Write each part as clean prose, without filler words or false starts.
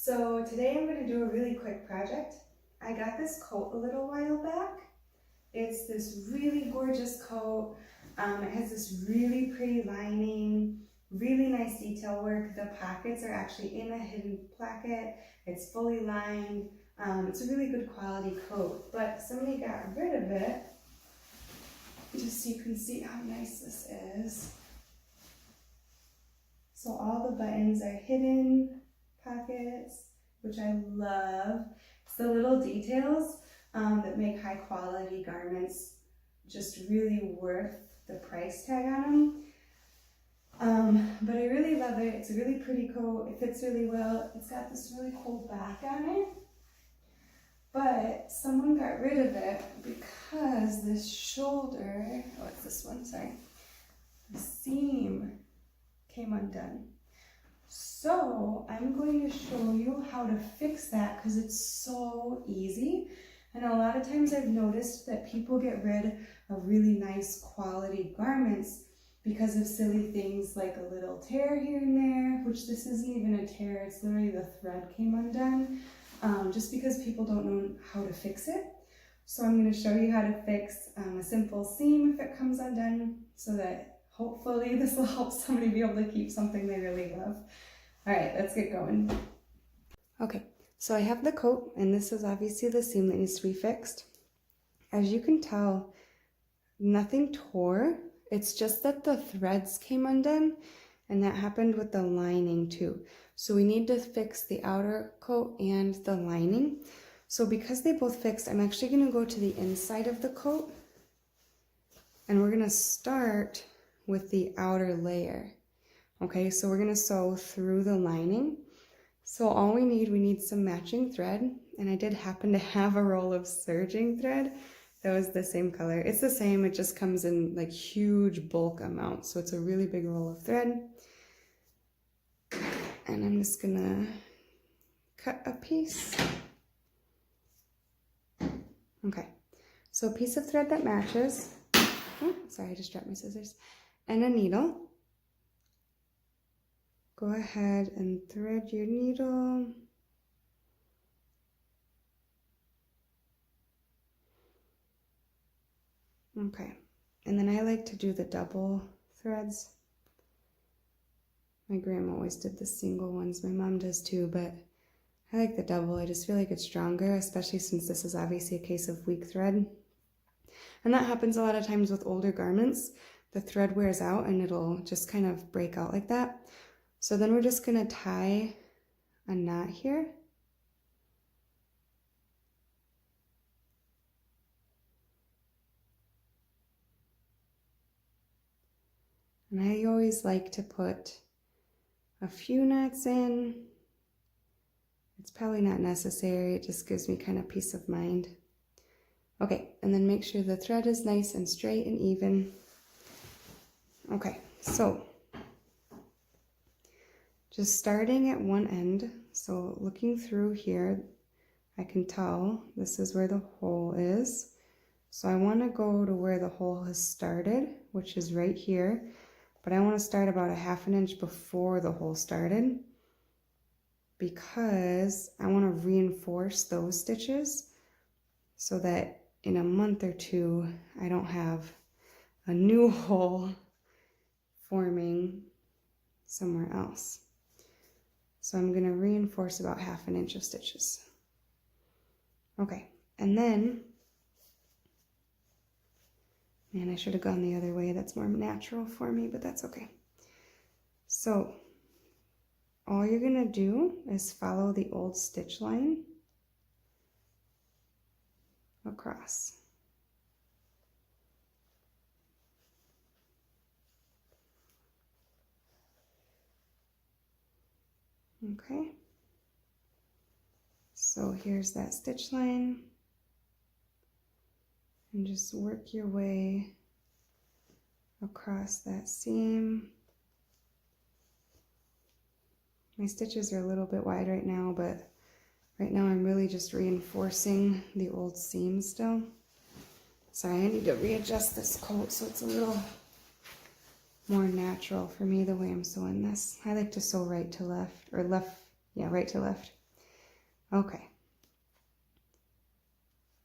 So today I'm going to do a really quick project. I got this coat a little while back. It's this really gorgeous coat. It has this really pretty lining, really nice detail work. The pockets are actually in a hidden placket. It's fully lined. It's a really good quality coat, but somebody got rid of it, just so you can see how nice this is. So all the buttons are hidden pockets, which I love. It's the little details that make high quality garments just really worth the price tag on them. But I really love it. It's a really pretty coat. It fits really well. It's got this really cool back on it. But someone got rid of it because this shoulder, oh, it's this one, sorry. The seam came undone. So I'm going to show you how to fix that because it's so easy. And a lot of times I've noticed that people get rid of really nice quality garments because of silly things like a little tear here and there, which this isn't even a tear, it's literally the thread came undone, just because people don't know how to fix it. So I'm going to show you how to fix a simple seam if it comes undone, so that hopefully this will help somebody be able to keep something they really love. All right, let's get going. Okay, so I have the coat, and this is obviously the seam that needs to be fixed. As you can tell, nothing tore. It's just that the threads came undone, and that happened with the lining too. So we need to fix the outer coat and the lining. So because they both fixed, I'm actually going to go to the inside of the coat, and we're going to start with the outer layer. Okay, so we're going to sew through the lining. So all we need some matching thread, and I did happen to have a roll of serging thread that was the same color. It's the same, it just comes in like huge bulk amounts, so it's a really big roll of thread. And I'm just gonna cut a piece. Okay, so a piece of thread that matches. Oh, sorry, I just dropped my scissors. And a needle. Go ahead and thread your needle. Okay, and then I like to do the double threads. My grandma always did the single ones. My mom does too, but I like the double. I just feel like it's stronger, especially since this is obviously a case of weak thread. And that happens a lot of times with older garments. The thread wears out and it'll just kind of break out like that. So then we're just gonna tie a knot here. And I always like to put a few knots in. It's probably not necessary, it just gives me kind of peace of mind. Okay, and then make sure the thread is nice and straight and even. Okay, so just starting at one end, so looking through here, I can tell this is where the hole is. So I want to go to where the hole has started, which is right here, but I want to start about a ½ inch before the hole started because I want to reinforce those stitches so that in a month or two, I don't have a new hole forming somewhere else. So I'm going to reinforce about ½ inch of stitches. Okay, and then, man, I should have gone the other way. That's more natural for me, but that's okay. So all you're going to do is follow the old stitch line across. Okay, so here's that stitch line, and just work your way across that seam. My stitches are a little bit wide right now, but right now I'm really just reinforcing the old seam still. Sorry, I need to readjust this coat so it's a little more natural for me the way I'm sewing this. I like to sew right to left, or left, yeah, right to left. Okay.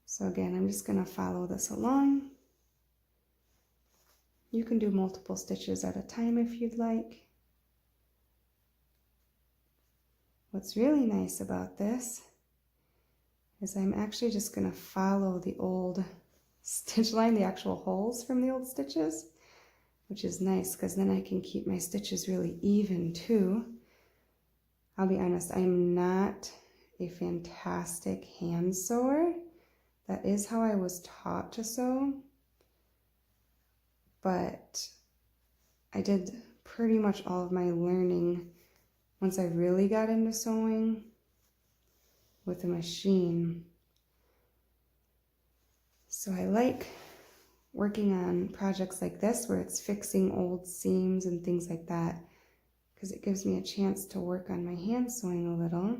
So again, I'm just going to follow this along. You can do multiple stitches at a time if you'd like. What's really nice about this is I'm actually just going to follow the old stitch line, the actual holes from the old stitches, which is nice because then I can keep my stitches really even too. I'll be honest, I'm not a fantastic hand sewer. That is how I was taught to sew, but I did pretty much all of my learning once I really got into sewing with a machine. So I like working on projects like this where it's fixing old seams and things like that, because it gives me a chance to work on my hand sewing a little,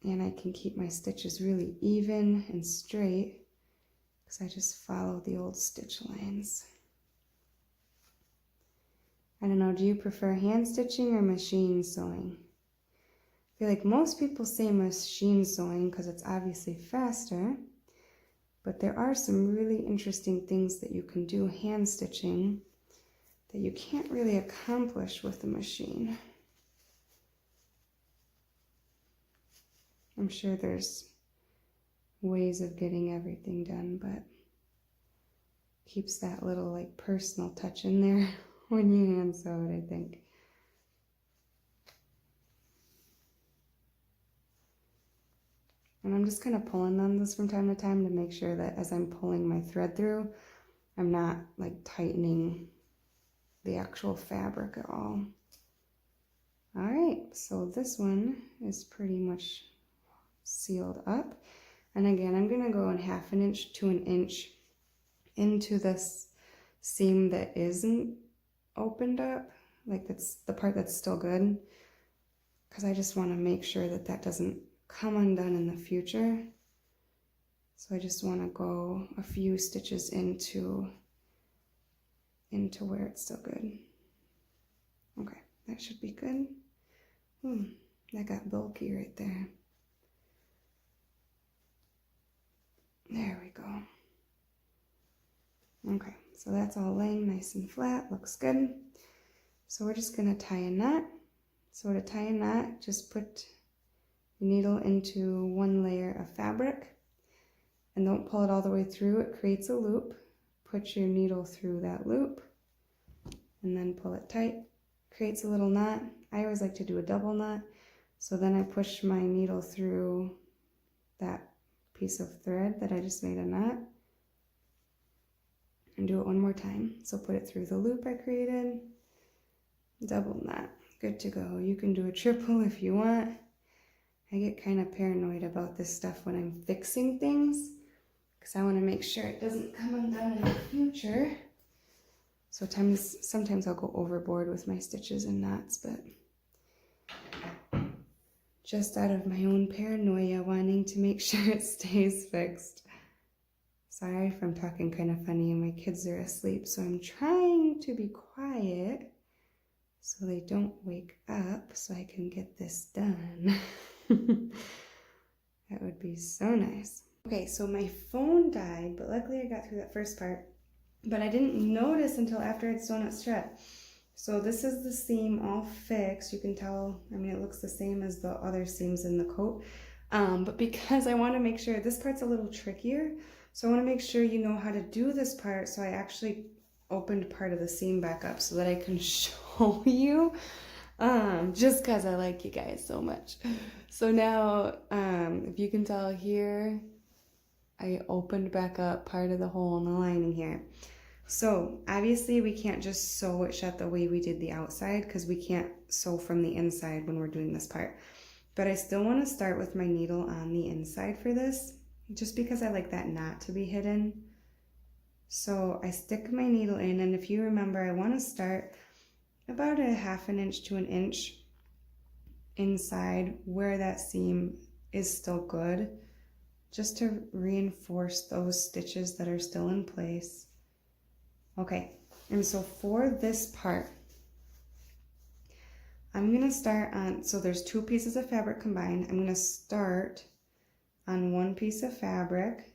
and I can keep my stitches really even and straight because I just follow the old stitch lines. I don't know, do you prefer hand stitching or machine sewing? I feel like most people say machine sewing because it's obviously faster, but there are some really interesting things that you can do hand stitching that you can't really accomplish with the machine. I'm sure there's ways of getting everything done, but keeps that little like personal touch in there when you hand sew it, I think. And I'm just kind of pulling on this from time to time to make sure that as I'm pulling my thread through, I'm not like tightening the actual fabric at all. All right, so this one is pretty much sealed up. And again, I'm gonna go in 1/2 inch to 1 inch into this seam that isn't opened up, like that's the part that's still good, because I just want to make sure that that doesn't come undone in the future. So I just want to go a few stitches into where it's still good. Okay, that should be good. That got bulky right there. There we go. Okay, so that's all laying nice and flat, looks good. So we're just gonna tie a knot. So to tie a knot, just put the needle into 1 layer of fabric and don't pull it all the way through. It creates a loop. Put your needle through that loop and then pull it tight. Creates a little knot. I always like to do a double knot. So then I push my needle through that piece of thread that I just made a knot and do it one more time. So put it through the loop I created, double knot, good to go. You can do a triple if you want. I get kind of paranoid about this stuff when I'm fixing things because I want to make sure it doesn't come undone in the future. So sometimes I'll go overboard with my stitches and knots, but just out of my own paranoia, wanting to make sure it stays fixed. Sorry if I'm talking kind of funny and my kids are asleep, so I'm trying to be quiet so they don't wake up so I can get this done. That would be so nice. Okay, so my phone died, but luckily I got through that first part, but I didn't notice until after I'd sewn it shut. So this is the seam all fixed. You can tell, I mean, it looks the same as the other seams in the coat. But because I want to make sure, this part's a little trickier, so I want to make sure you know how to do this part. So I actually opened part of the seam back up so that I can show you, just because I like you guys so much. So now, if you can tell here, I opened back up part of the hole in the lining here. So obviously we can't just sew it shut the way we did the outside because we can't sew from the inside when we're doing this part. But I still want to start with my needle on the inside for this, just because I like that knot to be hidden. So I stick my needle in, and if you remember, I want to start about 1/2 inch to 1 inch inside where that seam is still good, just to reinforce those stitches that are still in place. Okay, and so for this part, I'm going to start on, so there's 2 pieces of fabric combined. I'm going to start on 1 piece of fabric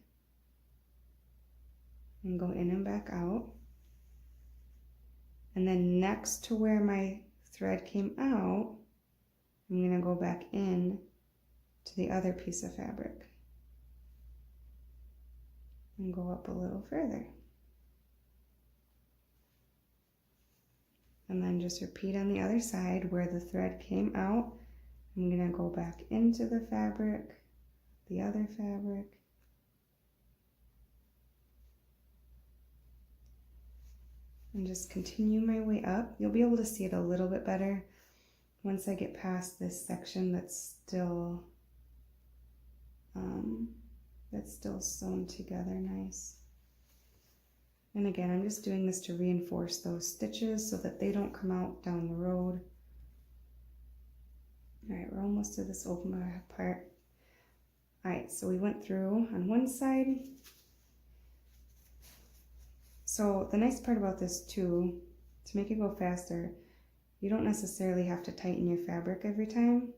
and go in and back out. And then next to where my thread came out, I'm going to go back in to the other piece of fabric and go up a little further. And then just repeat on the other side where the thread came out. I'm going to go back into the fabric, the other fabric, and just continue my way up. You'll be able to see it a little bit better once I get past this section that's still sewn together nice. And again, I'm just doing this to reinforce those stitches so that they don't come out down the road. All right, we're almost to this open part. All right, so we went through on one side. So the nice part about this too, to make it go faster, you don't necessarily have to tighten your fabric every time.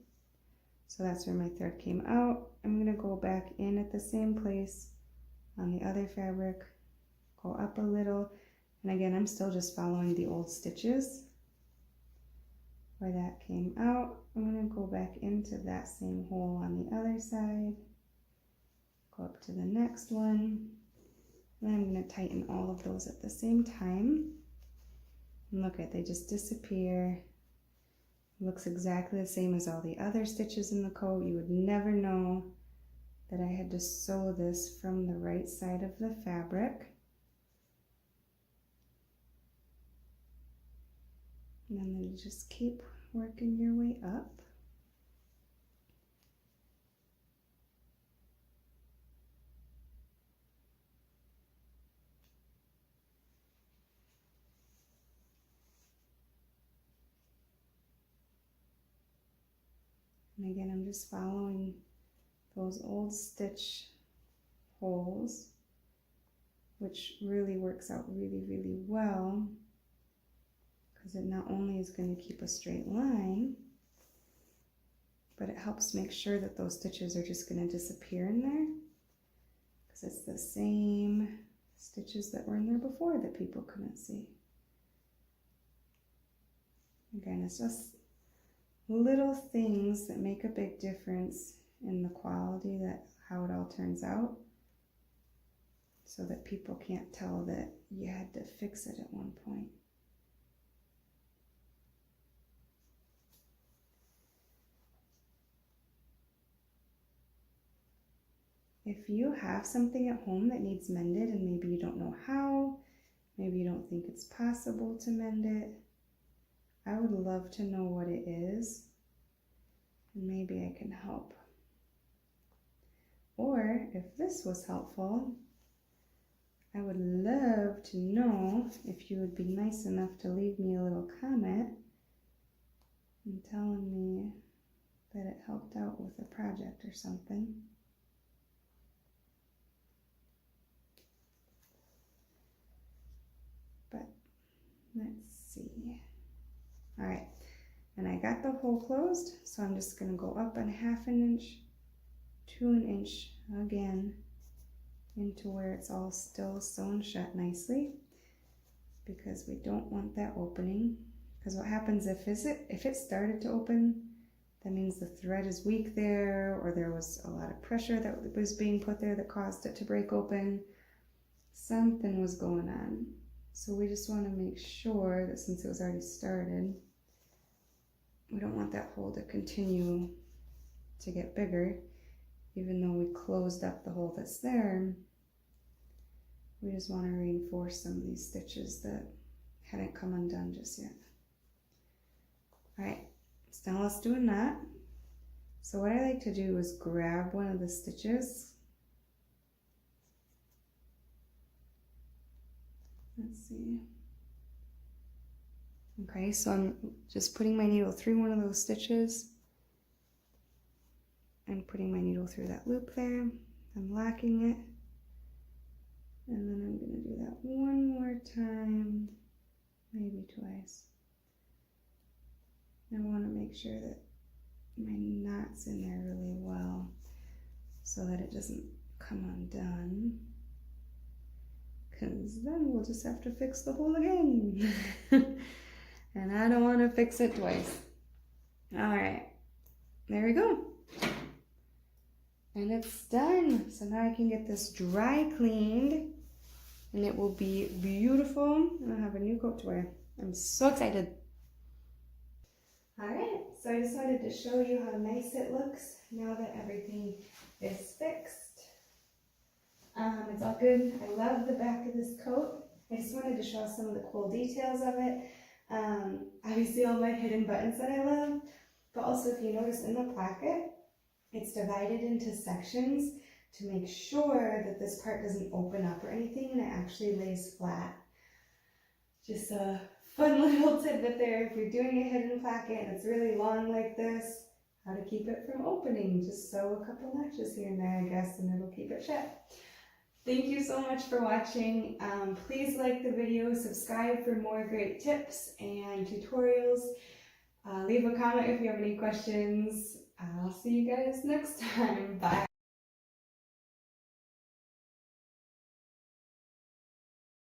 So that's where my thread came out. I'm gonna go back in at the same place on the other fabric, go up a little, and again, I'm still just following the old stitches. Where that came out, I'm gonna go back into that same hole on the other side, go up to the next one, and I'm gonna tighten all of those at the same time. And look at, they just disappear. It looks exactly the same as all the other stitches in the coat. You would never know that I had to sew this from the right side of the fabric. And then you just keep working your way up. And again, I'm just following those old stitch holes, which really works out really, really well, because it not only is going to keep a straight line, but it helps make sure that those stitches are just going to disappear in there, because it's the same stitches that were in there before that people couldn't see. Again, it's just little things that make a big difference in the quality, that how it all turns out, so that people can't tell that you had to fix it at one point. If you have something at home that needs mended and maybe you don't know how, maybe you don't think it's possible to mend it, I would love to know what it is, and maybe I can help. Or if this was helpful, I would love to know if you would be nice enough to leave me a little comment and telling me that it helped out with a project or something. But let's see. All right, and I got the hole closed, so I'm just going to go up on 1/2 inch to 1 inch again into where it's all still sewn shut nicely, because we don't want that opening. Because what happens if it started to open, that means the thread is weak there, or there was a lot of pressure that was being put there that caused it to break open. Something was going on. So we just want to make sure that since it was already started, we don't want that hole to continue to get bigger, even though we closed up the hole that's there. We just want to reinforce some of these stitches that hadn't come undone just yet. All right, so now let's do a knot. So what I like to do is grab one of the stitches. Let's see. Okay, so I'm just putting my needle through one of those stitches and putting my needle through that loop there. I'm locking it. And then I'm going to do that one more time, maybe twice. I want to make sure that my knot's in there really well so that it doesn't come undone. Because then we'll just have to fix the hole again. And I don't want to fix it twice. Alright, there we go. And it's done. So now I can get this dry cleaned and it will be beautiful and I'll have a new coat to wear. I'm so excited. Alright, so I just wanted to show you how nice it looks now that everything is fixed. It's all good. I love the back of this coat. I just wanted to show some of the cool details of it. Obviously all my hidden buttons that I love, but also if you notice in the placket, it's divided into sections to make sure that this part doesn't open up or anything and it actually lays flat. Just a fun little tidbit there if you're doing a hidden placket and it's really long like this, how to keep it from opening. Just sew a couple notches here and there, I guess, and it'll keep it shut. Thank you so much for watching. Please like the video, subscribe for more great tips and tutorials. Leave a comment if you have any questions. I'll see you guys next time. Bye.